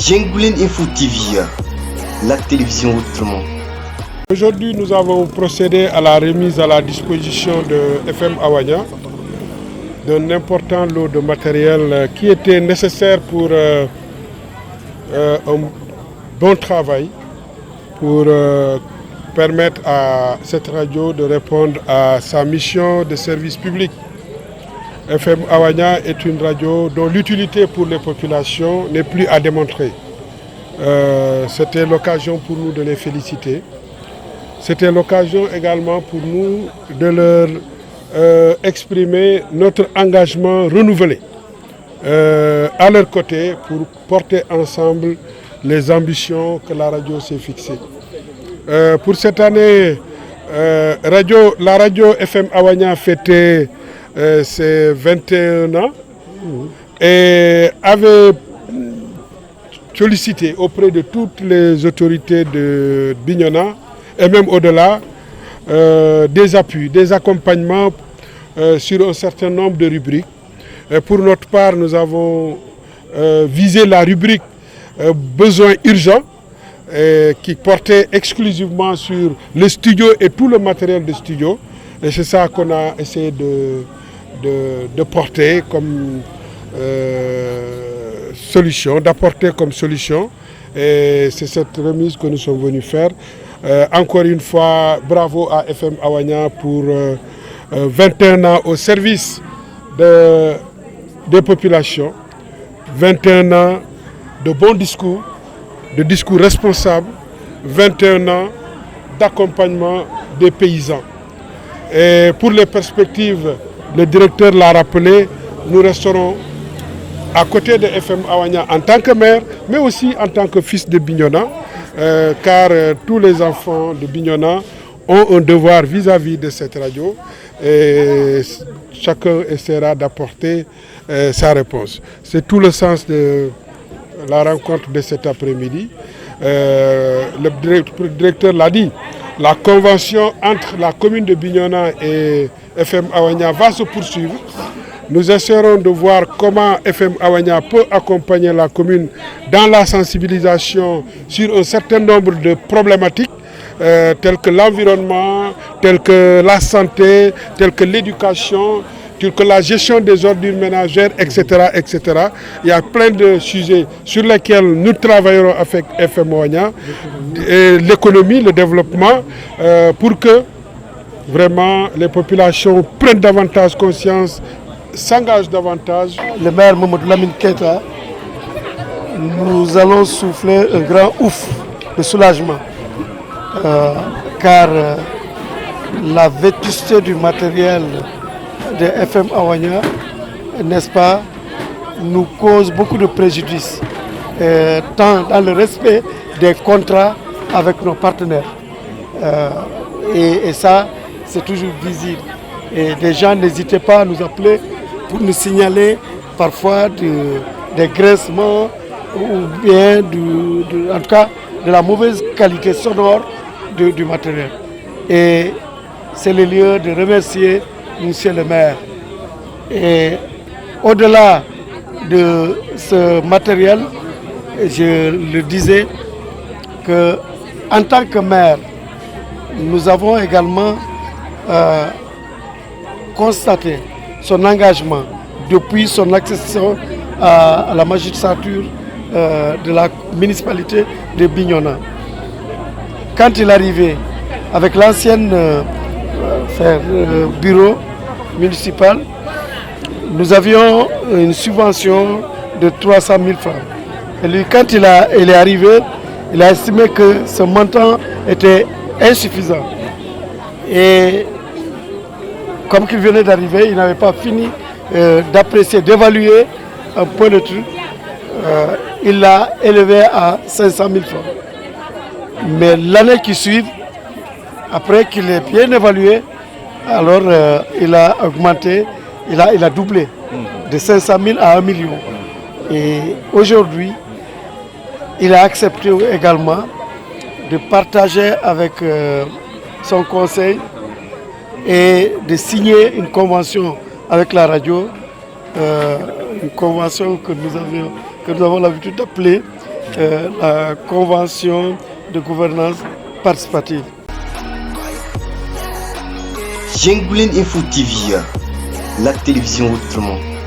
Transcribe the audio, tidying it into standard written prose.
Djengoulène Info TV, la télévision autrement. Aujourd'hui, nous avons procédé à la remise à la disposition de FM Awanya d'un important lot de matériel qui était nécessaire pour un bon travail, pour permettre à cette radio de répondre à sa mission de service public. FM Awanya est une radio dont l'utilité pour les populations n'est plus à démontrer. C'était l'occasion pour nous de les féliciter. C'était l'occasion également pour nous de leur exprimer notre engagement renouvelé à leur côté pour porter ensemble les ambitions que la radio s'est fixées. Pour cette année, la radio FM Awanya fêtait ses 21 ans et avait sollicité auprès de toutes les autorités de Bignona et même au-delà des appuis, des accompagnements sur un certain nombre de rubriques. Pour notre part, nous avons visé la rubrique besoins urgents qui portait exclusivement sur le studio et tout le matériel de studio. Et c'est ça qu'on a essayé de porter comme solution, d'apporter comme solution. Et c'est cette remise que nous sommes venus faire. Encore une fois, bravo à FM Awanya pour 21 ans au service des populations, 21 ans de bons discours, de discours responsables, 21 ans d'accompagnement des paysans. Et pour les perspectives, le directeur l'a rappelé, nous resterons à côté de FM Awanya en tant que maire, mais aussi en tant que fils de Bignona, car tous les enfants de Bignona ont un devoir vis-à-vis de cette radio et chacun essaiera d'apporter sa réponse. C'est tout le sens de la rencontre de cet après-midi. Le directeur l'a dit, la convention entre la commune de Bignona et FM Awanya va se poursuivre. Nous essaierons de voir comment FM Awanya peut accompagner la commune dans la sensibilisation sur un certain nombre de problématiques telles que l'environnement, telles que la santé, telles que l'éducation, telles que la gestion des ordures ménagères, etc., etc. Il y a plein de sujets sur lesquels nous travaillerons avec FM Awanya, l'économie, le développement, pour que vraiment les populations prennent davantage conscience, s'engagent davantage. Le maire Mamadou Lamine Keita, nous allons souffler un grand ouf de soulagement car la vétusté du matériel de FM Awanya, n'est-ce pas, nous cause beaucoup de préjudice, tant dans le respect des contrats avec nos partenaires. Et ça, c'est toujours visible. Et les gens n'hésitez pas à nous appeler pour nous signaler parfois des graissements ou bien en tout cas de la mauvaise qualité sonore du matériel. Et c'est le lieu de remercier Monsieur le maire. Et au-delà de ce matériel, je le disais qu'en tant que maire, nous avons également constaté son engagement depuis son accession à la magistrature de la municipalité de Bignona. Quand il arrivait avec l'ancienne bureau municipal, nous avions une subvention de 300 000 francs. Et lui, quand il est arrivé, il a estimé que ce montant était insuffisant. Et comme il venait d'arriver, il n'avait pas fini d'apprécier, d'évaluer un peu le truc. Il l'a élevé à 500 000 francs. Mais l'année qui suit, après qu'il ait bien évalué, alors il a augmenté, il a doublé de 500 000 à 1 million. Et aujourd'hui, il a accepté également de partager avec son conseil et de signer une convention avec la radio, une convention que nous avons l'habitude d'appeler la convention de gouvernance participative. Jengoulen Info TV, la télévision autrement.